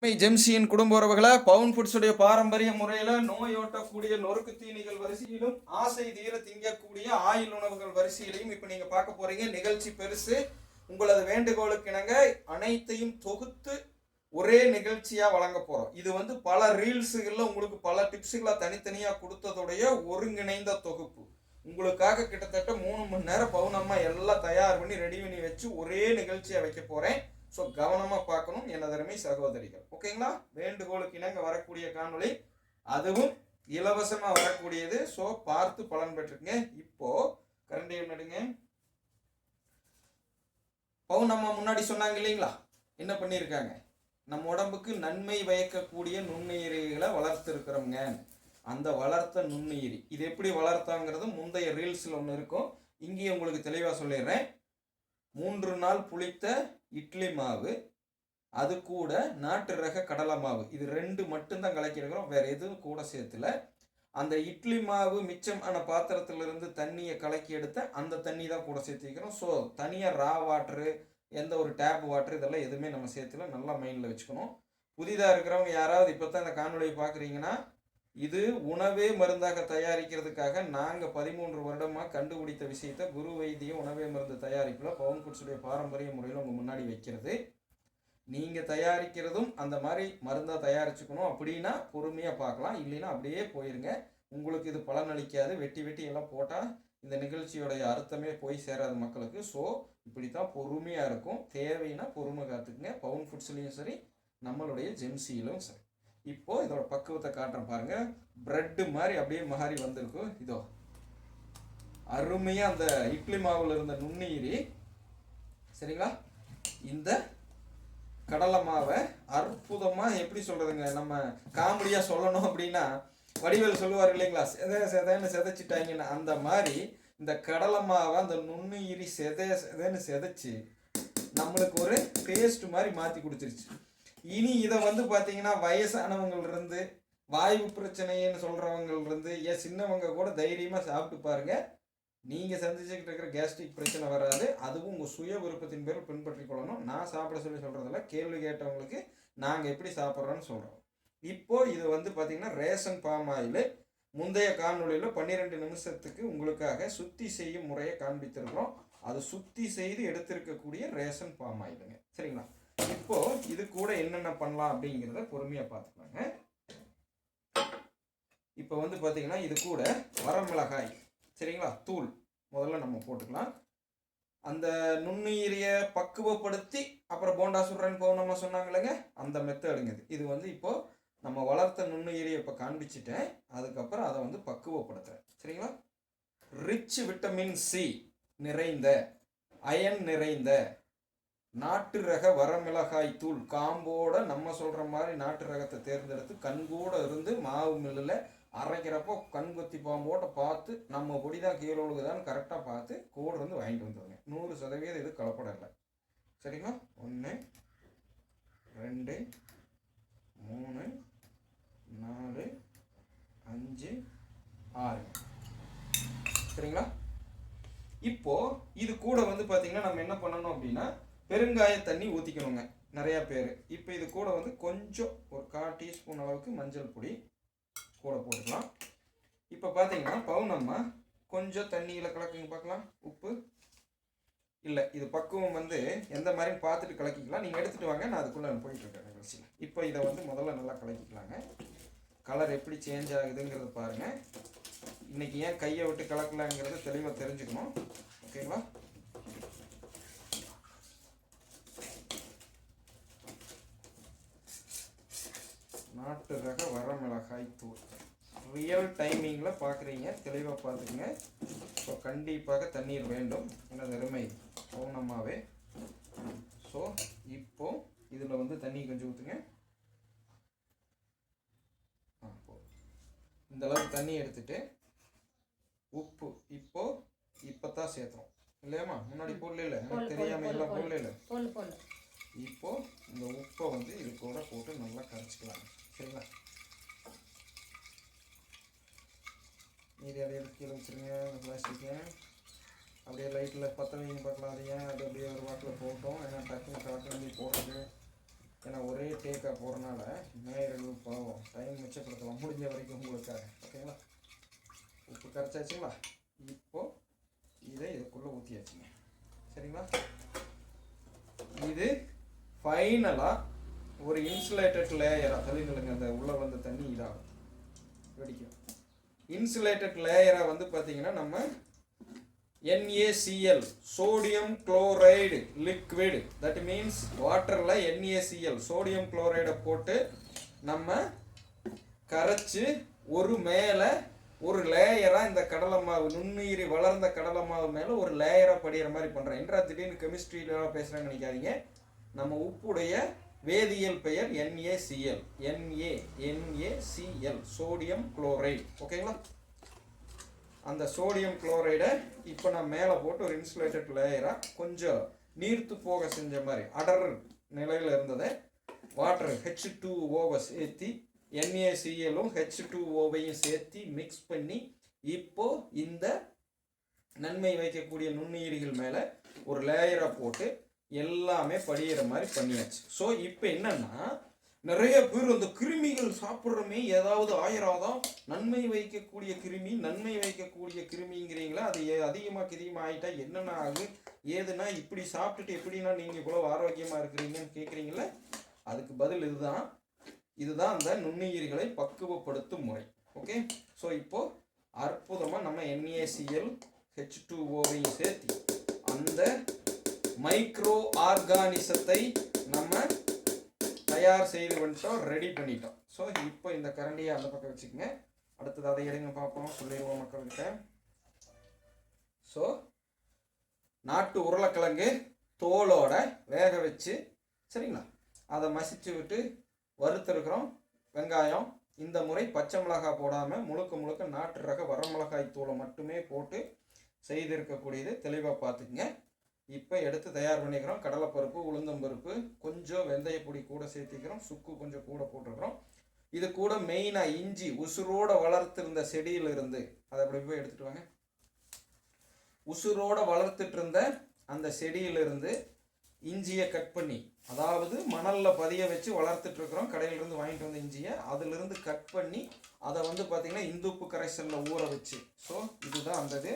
ஜெம்சியின் குடும்ப உறவுகளை பவுன் ஃபுட்ஸுடைய பாரம்பரிய முறையில் நோயோட்டக்கூடிய நொறுக்கு தீனிகள் வரிசையிலும் ஆசை தீர திங்கக்கூடிய ஆயில் உணவுகள் வரிசையிலையும் இப்போ நீங்கள் பார்க்க போறீங்க. நிகழ்ச்சி பெருசு. உங்களது வேண்டுகோளுக்கு இணங்க அனைத்தையும் தொகுத்து ஒரே நிகழ்ச்சியாக வழங்க போகிறோம். இது வந்து பல ரீல்ஸுகளில் உங்களுக்கு பல டிப்ஸுகளை தனித்தனியாக கொடுத்ததுடைய ஒருங்கிணைந்த தொகுப்பு. உங்களுக்காக கிட்டத்தட்ட 3 மணி நேரம் பவுனம்மா எல்லாம் தயார் பண்ணி ரெடி பண்ணி வச்சு ஒரே நிகழ்ச்சியாக வைக்க போகிறேன். ஸோ கவனமாக பார்க்கணும் எனதருமை சகோதரிகள். ஓகேங்களா? வேண்டுகோளுக்கு இணங்க வரக்கூடிய காணொளி, அதுவும் இலவசமாக வரக்கூடியது. ஸோ பார்த்து பலன் பெற்றுங்க. இப்போ கரண்டியை நடுங்க. பவுனம்மா முன்னாடி சொன்னாங்க இல்லைங்களா, என்ன பண்ணியிருக்காங்க? நம்ம உடம்புக்கு நன்மை பயக்கக்கூடிய நுண்ணுயிரிகளை வளர்த்துருக்குறோங்க. அந்த வளர்த்த நுண்ணுயிரி இது எப்படி வளர்த்தாங்கிறது முந்தைய ரீல்ஸில் ஒன்று இருக்கும். இங்கேயும் உங்களுக்கு தெளிவாக சொல்லிடுறேன். 3 நாள் புளித்த இட்லி மாவு, அது கூட நாட்டு ரக கடலை மாவு, இது 2 மட்டும்தான் கலக்கிருக்கிறோம். வேற எதுவும் கூட சேர்த்துல. அந்த இட்லி மாவு மிச்சமான பாத்திரத்திலிருந்து தண்ணியை கலக்கி எடுத்த அந்த தண்ணி தான் கூட சேர்த்திக்கிறோம். ஸோ தனியாக ரா வாட்டரு, எந்த ஒரு டேப் வாட்டர் இதெல்லாம் எதுவுமே நம்ம சேர்த்துல. நல்லா மைண்டில் வச்சுக்கணும். புதிதாக இருக்கிறவங்க யாராவது இப்போ தான் இந்த காணொலியை பார்க்குறீங்கன்னா, இது உணவே மருந்தாக தயாரிக்கிறதுக்காக நாங்கள் 13 வருடமாக கண்டுபிடித்த விஷயத்தை குரு வைத்திய உணவே மருந்து தயாரிப்பில் பவுன் ஃபுட்ஸுடைய பாரம்பரிய முறையில் உங்கள் முன்னாடி வைக்கிறது. நீங்கள் தயாரிக்கிறதும் அந்த மாதிரி மருந்தாக தயாரிச்சுக்கணும் அப்படின்னா பொறுமையாக பார்க்கலாம். இல்லைன்னா அப்படியே போயிருங்க. உங்களுக்கு இது பலனளிக்காது. வெட்டி வெட்டி எல்லாம் போட்டால் இந்த நிகழ்ச்சியோடைய அர்த்தமே போய் சேராத மக்களுக்கு. ஸோ இப்படி தான் பொறுமையாக இருக்கும். தேவைன்னா பொறுமை காத்துக்குங்க. பவுன் ஃபுட்ஸ்லேயும் சரி, நம்மளுடைய ஜெம்சியிலும் சரி. இப்போ இதோட பக்குவத்தை காட்டுறேன் பாருங்க. பிரெட்டு மாதிரி அப்படியே மாறி வந்திருக்கும். இதோ அருமையா அந்த இட்லி மாவுல இருந்த நுண்ணுயிரி, சரிங்களா, இந்த கடலை மாவை அற்புதமா எப்படி சொல்றதுங்க, நம்ம காமெடியா சொல்லணும் அப்படின்னா வடிவேல் சொல்லுவார் இல்லைங்களா, செதைன்னு செதைச்சிட்டாங்கன்னு. அந்த மாதிரி இந்த கடலை மாவை அந்த நுண்ணுயிரி செதைன்னு செதைச்சு நம்மளுக்கு ஒரு டேஸ்ட் மாதிரி மாற்றி கொடுத்துருச்சு. இனி இதை வந்து பார்த்தீங்கன்னா வயசானவங்கள்ருந்து, வாயு பிரச்சனைன்னு சொல்கிறவங்கள்ருந்து, ஏன் சின்னவங்க கூட தைரியமாக சாப்பிட்டு பாருங்க. நீங்கள் சந்திச்சுக்கிட்டு இருக்கிற கேஸ்ட்ரிக் பிரச்சனை வராது. அதுவும் உங்கள் சுய விருப்பத்தின் பேர் பின்பற்றி கொள்ளணும். நான் சாப்பிட சொல்கிறதில்ல, கேள்வி கேட்டவங்களுக்கு நாங்கள் எப்படி சாப்பிட்றோன்னு சொல்கிறோம். இப்போது இது வந்து பார்த்தீங்கன்னா ரேஷன் பாம் ஆயில். முந்தைய காணொலியில் 12 நிமிஷத்துக்கு உங்களுக்காக சுத்தி செய்யும் முறையை காண்பித்திருக்கிறோம். அது சுத்தி செய்து எடுத்திருக்கக்கூடிய ரேஷன் பாம் ஆயிலுங்க. சரிங்களா? இப்போ இது கூட என்னென்ன பண்ணலாம் அப்படிங்கிறத பொறுமையா பார்த்துக்கலாங்க. இப்போ வந்து பார்த்தீங்கன்னா இது கூட வரமிளகாய், சரிங்களா, தூள் முதல்ல நம்ம போட்டுக்கலாம். அந்த நுண்ணுயிரியை பக்குவப்படுத்தி அப்புறம் போண்டா சுடுறேன்னு பவுனம்மா சொன்னாங்களேங்க, அந்த மெத்தடுங்க இது. இது வந்து இப்போ நம்ம வளர்த்த நுண்ணுயிரியை இப்போ காண்பிச்சிட்டேன். அதுக்கப்புறம் அதை வந்து பக்குவப்படுத்துறேன். சரிங்களா? ரிச் விட்டமின் சி நிறைந்த, அயன் நிறைந்த நாட்டு ரக வரமிளகாய் தூள் காம்போட, நம்ம சொல்கிற மாதிரி நாட்டு ரகத்தை தேர்ந்தெடுத்து கண்கூட இருந்து மாவு மில்லில் அரைக்கிறப்போ கண்கொத்தி பாம்போட பார்த்து நம்ம பொடி தான் கீழே ஒழுகுதான்னு கரெக்டாக பார்த்து கூட இருந்து வாங்கிட்டு வந்துடுங்க. 100% இது கலப்படம் இல்லை. சரிங்களா? 1 2 3 4 5 6. சரிங்களா? இப்போ இது கூட வந்து பார்த்தீங்கன்னா நம்ம என்ன பண்ணணும் அப்படின்னா பெருங்காய தண்ணி ஊற்றிக்கணுங்க நிறையா பேர். இப்போ இது கூட வந்து கொஞ்சம் ஒரு 1/4 டீஸ்பூன் அளவுக்கு மஞ்சள் பொடி கூட போட்டுக்கலாம். இப்போ பார்த்தீங்கன்னா பவுனம்மா கொஞ்சம் தண்ணியில் கலக்குங்க பார்க்கலாம். உப்பு இல்லை, இது பக்குவம் வந்து எந்த மாதிரின்னு பார்த்துட்டு கலக்கிக்கலாம். நீங்கள் எடுத்துகிட்டு வாங்க, நான் அதுக்குள்ளே போயிட்டுருக்கேன் நிகழ்ச்சியில். இப்போ இதை வந்து முதல்ல நல்லா கலக்கிக்கலாங்க. கலர் எப்படி சேஞ்ச் ஆகுதுங்கிறத பாருங்கள். இன்றைக்கி ஏன் கையை விட்டு கலக்கலாங்கிறத தெளிவாக தெரிஞ்சுக்கணும். ஓகேங்களா? நாட்டு ரக வரமிளகாய் தூள் ரியல் டைமிங்கில் பார்க்குறீங்க, தெளிவாக பார்த்துக்குங்க. ஸோ கண்டிப்பாக தண்ணீர் வேண்டும், எனது அருமை பவுனம்மாவே. ஸோ இப்போ இதில் வந்து தண்ணி கொஞ்சம் ஊற்றுங்க. இந்த அளவுக்கு தண்ணி எடுத்துட்டு உப்பு இப்போ தான் சேர்த்துறோம் இல்லையாம்மா? முன்னாடி போடல, எனக்கு தெரியாம எல்லாம் போடல. இப்போ இந்த உப்பை வந்து இது கூட போட்டு நல்லா கரைச்சிக்கலாம். சரிங்களா? மீதி அதை எடுத்து கீழே வச்சுருங்க. பிளாஸ்டிக்கை அப்படியே லைட்டில் பற்ற வைங்க பார்க்கலாம். அது ஏன் அது அப்படியே ஒரு வாக்கில் போட்டோம், ஏன்னா டக்குன்னு காட்டு போடுறது ஏன்னா ஒரே டேக்காக போகிறனால நேரில் பாவம் டைம் மிச்சப்படுத்தலாம் முடிஞ்ச வரைக்கும் உங்களுக்காக. ஓகேங்களா? உப்பு கரைச்சாச்சுங்களா? இப்போது இதை இதுக்குள்ளே ஊற்றியாச்சுங்க. சரிங்களா? இது ஃபைனலாக ஒரு இன்சுலேட்டட் லேயராக தள்ளிடுங்க. அந்த உள்ளே வந்த தண்ணி இதாகும், வெடிக்கும். இன்சுலேட்டட் லேயராக வந்து பார்த்தீங்கன்னா நம்ம NaCl sodium chloride liquid, that means வாட்டரில் NaCl சோடியம் குளோரைடை போட்டு நம்ம கரைச்சி ஒரு மேலே ஒரு லேயராக இந்த கடலை மாவு நுண்ணுயிரி வளர்ந்த கடலை மாவு மேலே ஒரு லேயராக படிகிற மாதிரி பண்ணுறேன். என்றா திடீர்னு கெமிஸ்ட்ரியிலாம் பேசுகிறாங்க நினைக்காதீங்க. நம்ம உப்புடைய வேதியியல் பெயர் NaCl, NaCl சோடியம் குளோரைடு. ஓகேங்களா? அந்த சோடியம் குளோரைடை இப்போ நான் மேலே போட்டு ஒரு இன்சுலேட்டட் லேயராக கொஞ்சம் நீர்த்து போக செஞ்ச மாதிரி அடர் நிலையில் இருந்ததை வாட்டர் H2Oவை சேர்த்தி NaClயும் H2Oவையும் சேர்த்து மிக்ஸ் பண்ணி இப்போ இந்த நன்மை வைக்கக்கூடிய நுண்ணுயிரிகள் மேலே ஒரு லேயரை போட்டு எல்லாமே படிகிற மாதிரி பண்ணியாச்சு. ஸோ இப்போ என்னன்னா நிறைய பேர் அந்த கிருமிகள் சாப்பிட்றமே ஏதாவது ஆயிராதான் நன்மை வைக்கக்கூடிய கிருமி நன்மை வைக்கக்கூடிய கிருமிங்கிறீங்களா? அது அதிகமாக கிருமி ஆகிட்டா என்னென்ன ஆகு ஏதுன்னா இப்படி சாப்பிட்டுட்டு எப்படின்னா நீங்கள் இவ்வளோ ஆரோக்கியமாக இருக்கிறீங்கன்னு கேட்குறீங்களே, அதுக்கு பதில் இதுதான் அந்த நுண்ணுயிரிகளை பக்குவப்படுத்தும் முறை. ஓகே, ஸோ இப்போது அற்புதமாக நம்ம NaCl H2Oவையும் சேர்த்து அந்த மைக்ரோ ஆர்கானிசத்தை நம்ம தயார் செய்து வந்துட்டோம், ரெடி பண்ணிட்டோம். ஸோ இப்போ இந்த கரண்டியை அந்த பக்கம் வச்சுக்கோங்க. அடுத்தது அதை எடுங்க பார்ப்போம், சொல்லிடுவோம் மக்கள்கிட்ட. ஸோ நாட்டு உருளைக்கிழங்கு தோலோட வேக வச்சு சரிங்களா, அதை மசிச்சு விட்டு வறுத்துருக்குறோம். வெங்காயம் இந்த முறை பச்சை மிளகாய் போடாமல் முழுக்க நாட்டு ரக வரமிளகாய் தூளை மட்டுமே போட்டு செய்திருக்கக்கூடியது, தெளிவாக பார்த்துக்குங்க. இப்போ எடுத்து தயார் பண்ணிக்கிறோம். கடலைப்பருப்பு, உளுந்தம்பருப்பு, கொஞ்சம் வெந்தயப்பொடி கூட சேர்த்திக்கிறோம், சுக்கு கொஞ்சம் கூட போட்டுருக்குறோம். இது கூட மெயினாக இஞ்சி உசுரோட வளர்த்துருந்த செடியிலிருந்து அதை அப்படி போய் எடுத்துகிட்டு வாங்க. உசுரோட வளர்த்துட்டு இருந்த அந்த செடியிலிருந்து இஞ்சியை கட் பண்ணி, அதாவது மணலில் பதிய வச்சு வளர்த்துட்டு இருக்கிறோம், கடையிலிருந்து வாங்கிட்டு வந்த இஞ்சியை அதிலிருந்து கட் பண்ணி அதை வந்து பார்த்திங்கன்னா இந்துப்பு கரைசலில் ஊற வச்சு. ஸோ இதுதான் அந்த இது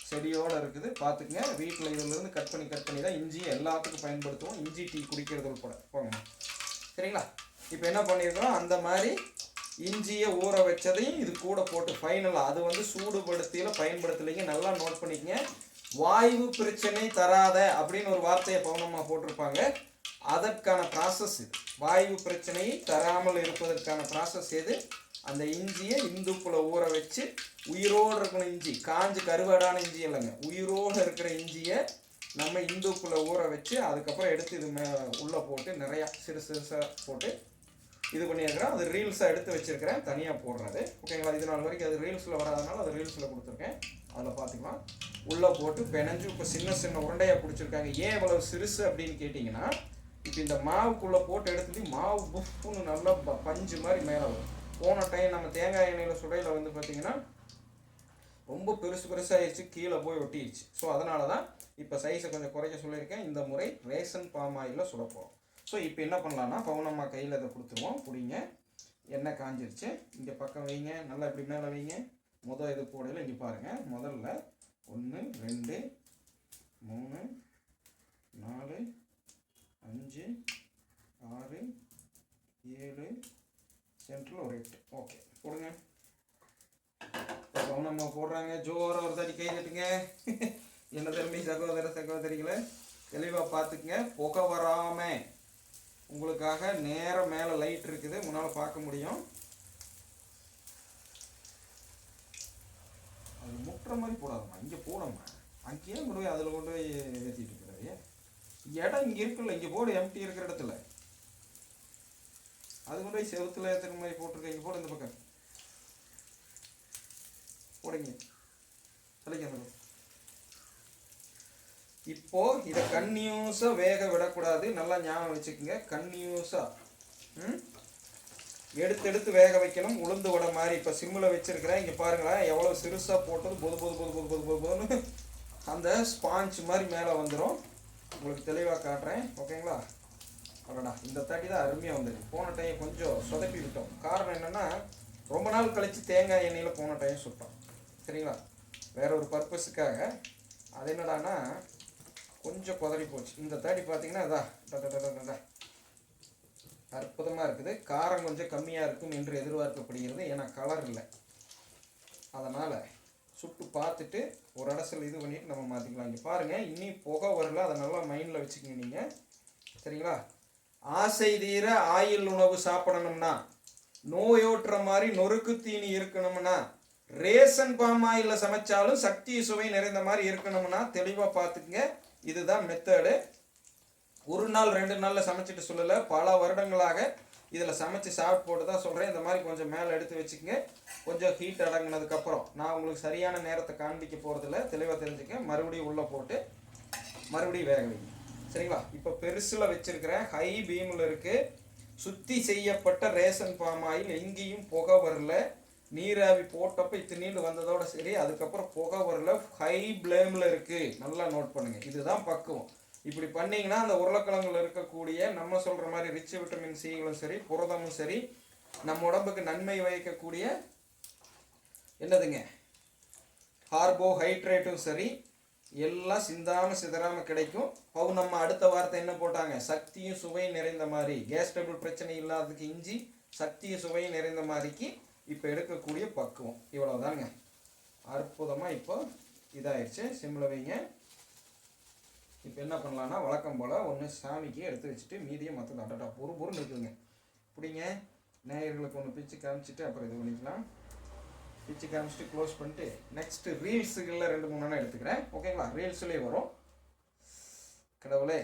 செடியோடு இருக்குது, பார்த்துக்குங்க. வீட்டில் இதிலிருந்து கட் பண்ணி தான் இஞ்சி எல்லாத்துக்கும் பயன்படுத்துவோம், இஞ்சி டீ குடிக்கிறது உட்பட. போங்க சரிங்களா? இப்போ என்ன பண்ணியிருக்கிறோம், அந்த மாதிரி இஞ்சியை ஊற வச்சதையும் இது கூட போட்டு ஃபைனலாக அது வந்து சூடுபடுத்தியில் பயன்படுத்தலைங்க. நல்லா நோட் பண்ணிக்கங்க. வாயு பிரச்சனை தராத அப்படின்னு ஒரு வார்த்தையை பவுனமாக போட்டிருப்பாங்க. அதற்கான ப்ராசஸ் இது. வாயு பிரச்சனையை தராமல் இருப்பதற்கான ப்ராசஸ் எது? அந்த இஞ்சியை இந்துப்புல ஊற வச்சு உயிரோடு இருக்கணும். இஞ்சி காஞ்சு கருவாடான இஞ்சி இல்லைங்க, உயிரோடு இருக்கிற இஞ்சியை நம்ம இந்துப்புல ஊற வச்சு அதுக்கப்புறம் எடுத்து இது உள்ளே போட்டு நிறையா சிறுசாக போட்டு இது பண்ணியிருக்கிறேன். அது ரீல்ஸாக எடுத்து வச்சுருக்கிறேன், தனியாக போடுறது. ஓகேங்களா? இது நாள் வரைக்கும் அது ரீல்ஸில் வராதனால அது ரீல்ஸில் கொடுத்துருக்கேன், அதில் பார்த்துக்கலாம். உள்ளே போட்டு பெனஞ்சு இப்போ சின்ன உருண்டையாக பிடிச்சிருக்காங்க. ஏன் இவ்வளவு சிறுசு அப்படின்னு கேட்டிங்கன்னா, இப்போ இந்த மாவுக்குள்ளே போட்டு எடுத்துட்டு மாவு புஃப்னு நல்லா பஞ்சு மாதிரி மேலே வரும். போன டைம் நம்ம தேங்காய் எண்ணெயில் சுடையில் வந்து பார்த்திங்கன்னா ரொம்ப பெருசாகிடுச்சு, கீழே போய் ஒட்டிடுச்சு. ஸோ அதனால தான் இப்போ சைஸை கொஞ்சம் குறைக்க சொல்லியிருக்கேன். இந்த முறை ரேஷன் பாம் ஆயிலில் சுட போகிறோம். ஸோ இப்போ என்ன பண்ணலான்னா, பவுனம்மா கையில் அதை கொடுத்துருவோம், பிடிங்க. எண்ணெய் காஞ்சிருச்சு, இங்கே பக்கம் வைங்க, நல்லா இப்படி மேலே வைங்க. இது போடையில் இங்கே பாருங்கள், முதல்ல 1 2 3 4 5 6 7 சென்ட்ரல் ஒரு 8. ஓகே போடுங்க. பவுனம்மா போடுறாங்க, ஜோராக ஒரு தடி கை தட்டுங்க. என்ன தம்பி சகோதரிகளை தெளிவாக பார்த்துக்குங்க. புகை வராமல் உங்களுக்காக நேரம் மேலே லைட் இருக்குது, முன்னால் பார்க்க முடியும். அது முட்டுற மாதிரி போடாதம்மா, இங்கே போடம்மா. அங்கேயே கொண்டு போய் அதில் கொண்டு போய் ஏற்றிட்டு இருக்கிறாரு. இடம் இங்கே இருக்குல்ல, இங்கே போடு, எம்டி இருக்கிற இடத்துல அது கொண்டு போய் செவத்தில் ஏற்றுற மாதிரி போட்டிருக்கேன். இங்கே போடு, இந்த பக்கம் போடுங்க. சொல்லிக்க. இப்போ இதை கன்னியூஸாக வேக விடக்கூடாது, நல்லா ஞாபகம் வச்சுக்கோங்க. கன்னியூஸாக எடுத்து வேக வைக்கணும். உளுந்து வடை மாதிரி இப்போ சிம்மில் வச்சுருக்கிறேன். இங்கே பாருங்களேன், எவ்வளோ சிறுசாக போட்டது பொது அந்த ஸ்பாஞ்ச் மாதிரி மேலே வந்துடும். உங்களுக்கு தெளிவாக காட்டுறேன். ஓகேங்களா? அடடா இந்த தாட்டி தான் அருமையாக வந்துருக்கு. போன டைம் கொஞ்சம் சொதப்பி விட்டோம். காரணம் என்னென்னா ரொம்ப நாள் கழித்து தேங்காய் எண்ணெயில் போன டைம் சுட்டோம். சரிங்களா, வேற ஒரு பர்பஸுக்காக. அது என்னடானா கொஞ்சம் குதறி போச்சு. இந்த தாட்டி பார்த்தீங்கன்னா அதான் அற்புதமாக இருக்குது. காரம் கொஞ்சம் கம்மியாக இருக்கும் என்று எதிர்பார்க்கப்படுகிறது. ஏன்னா கலர் இல்லை. அதனால் சுட்டு பார்த்துட்டு ஒரு அடசல் இது பண்ணிவிட்டு நம்ம மாற்றிக்கலாம். இங்கே பாருங்கள், இன்னி புகை வரல. அதை நல்லா மைண்டில் வச்சுக்கோங்க நீங்கள். சரிங்களா, ஆசை தீர ஆயில் உணவு சாப்பிடணும்னா, நோயோட்டுற மாதிரி நொறுக்கு தீனி இருக்கணும்னா, ரேஷன் பாம் ஆயிலில் சமைச்சாலும் சக்தி சுவை நிறைந்த மாதிரி இருக்கணும்னா தெளிவாக பார்த்துக்குங்க. இதுதான் மெத்தடு. ஒரு நாள் 2 நாளில் சமைச்சிட்டு சொல்லலை, பல வருடங்களாக இதில் சமைச்சு சாப்பிட்டு போட்டு தான் சொல்கிறேன். இந்த மாதிரி கொஞ்சம் மேலே எடுத்து வச்சுக்கங்க. கொஞ்சம் ஹீட் அடங்கினதுக்கப்புறம் நான் உங்களுக்கு சரியான நேரத்தை காண்பிக்க போகிறதில்ல, தெளிவாக தெரிஞ்சுக்க. மறுபடியும் உள்ளே போட்டு மறுபடியும் வேக வைங்க. சரிங்களா, இப்போ பெருசில் வச்சுருக்கிறேன். ஹை பீமில் இருக்குது. சுத்தி செய்யப்பட்ட ரேஷன் பாம் ஆயில். எங்கேயும் புகை வரல. நீராவி போட்டப்போ இத்தினீண்டு வந்ததோட சரி. அதுக்கப்புறம் புகை வரல. ஹை பிளேமில் இருக்குது. நல்லா நோட் பண்ணுங்கள். இதுதான் பக்குவம். இப்படி பண்ணிங்கன்னா அந்த உருளைக்கிழங்குல இருக்கக்கூடிய நம்ம சொல்கிற மாதிரி ரிச் விட்டமின் சிகளும் சரி, புரதமும் சரி, நம்ம உடம்புக்கு நன்மை வகிக்கக்கூடிய என்னதுங்க கார்போஹைட்ரேட்டும் சரி, எல்லாம் சிந்தாமல் சிதறாமல் கிடைக்கும். நம்ம அடுத்த வார்த்தை என்ன போட்டாங்க, சக்தியும் சுவையும் நிறைந்த மாதிரி. கேஸ் டபுள் பிரச்சனை இல்லாததுக்கு இஞ்சி, சக்தியும் சுவையும் நிறைந்த மாதிரிக்கு இப்போ எடுக்கக்கூடிய பக்குவம். இவ்வளோதாங்க. அற்புதமாக இப்போ இதாகிடுச்சு. சிம்மில் வைங்க. இப்போ என்ன பண்ணலான்னா வழக்கம் போல் ஒன்று சாமிக்கு எடுத்து வச்சுட்டு மீதியை மற்ற அடட்டா பொறுன்னு இருக்குதுங்க. இப்படிங்க நேயர்களுக்கு ஒன்று பிச்சு காமிச்சிட்டு அப்புறம் இது பண்ணிக்கலாம். பிச்சு காமிச்சிட்டு க்ளோஸ் பண்ணிட்டு நெக்ஸ்ட்டு ரீல்ஸுகளில் 2-3 எடுத்துக்கிறேன். ஓகேங்களா, ரீல்ஸ்லேயே வரும். கடவுளே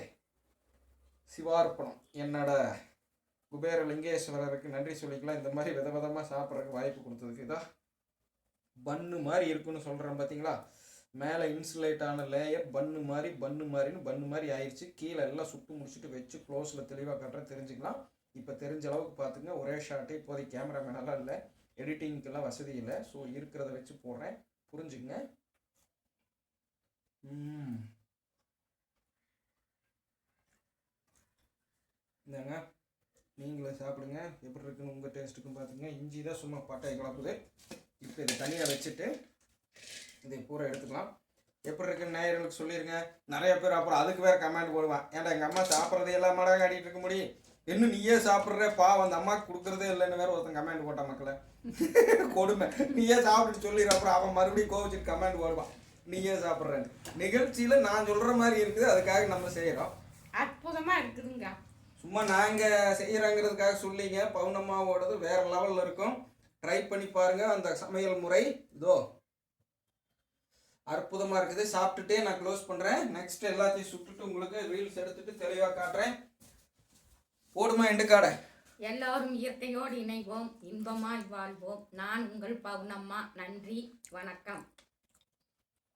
சிவார்ப்பணம். என்னோட குபேர லிங்கேஸ்வரருக்கு நன்றி சொல்லிக்கலாம். இந்த மாதிரி விதவிதமாக சாப்பிட்றதுக்கு வாய்ப்பு கொடுத்ததுக்கு. இதான் பன்னு மாதிரி இருக்குன்னு சொல்கிறேன் பார்த்தீங்களா. மேலே இன்சுலேட் ஆன லேயர் பன்னு மாதிரி ஆயிடுச்சு. கீழே எல்லாம் சுட்டு முடிச்சுட்டு வச்சு க்ளோஸில் தெளிவாக காட்டுறேன், தெரிஞ்சுக்கலாம். இப்போ தெரிஞ்ச அளவுக்கு பார்த்துங்க. ஒரே ஷாட்டு. இப்போதைக்கு கேமராமேனெல்லாம் இல்லை, எடிட்டிங்க்கெல்லாம் வசதி இல்லை. ஸோ இருக்கிறத வச்சு போடுறேன், புரிஞ்சுங்க. இந்தாங்க, நீங்களும் சாப்பிடுங்க. எப்படி இருக்குன்னு உங்கள் டேஸ்ட்டுக்கும் பார்த்துங்க. இஞ்சி தான் சும்மா பட்டாய் கலப்புது. இப்போ இது தனியாக வச்சுட்டு இதை பூரா எடுத்துக்கலாம். எப்படி இருக்குன்னு நேயர்களுக்கு சொல்லிடுங்க. நிறைய பேர் அப்புறம் அதுக்கு வேறு கமெண்ட் போடுவான். ஏன்டா எங்கள் அம்மா சாப்பிட்றதே எல்லாமாடா காட்டிகிட்டு இருக்க முடியும், இன்னும் நீயே சாப்பிட்ற அந்த அம்மாவுக்கு கொடுக்குறதே இல்லைன்னு வேறு ஒருத்தன் கமெண்ட் போட்டான். மக்களை கொடுமை. நீயே சாப்பிட்டு சொல்லிடு. அப்புறம் அவன் மறுபடியும் கோவிச்சிட்டு கமெண்ட் போடுவான், நீயே சாப்பிட்றேன்னு. நிகழ்ச்சியில் நான் சொல்கிற மாதிரி இருக்குது, அதுக்காக நம்ம செய்கிறோம். அற்புதமாக இருக்குதுங்க. சும்மா நாங்கள் செய்கிறாங்கிறதுக்காக சொல்லிங்க. பவுனம்மாவோடது வேறு லெவலில் இருக்கும். ட்ரை பண்ணி பாருங்கள். அந்த சமையல் முறை இதோ அற்புதமாக இருக்குது. சாப்பிட்டுட்டே நான் க்ளோஸ் பண்ணுறேன். நெக்ஸ்ட் எல்லாத்தையும் சுட்டுட்டு உங்களுக்கு ரீல்ஸ் எடுத்துட்டு தெளிவாக காட்டுறேன். போடுமா எண்டு காடை. எல்லாரும் இயற்கையோடு இணைவோம், இன்பமாய் வாழ்வோம். நான் உங்கள் பவுனம்மா. நன்றி, வணக்கம்.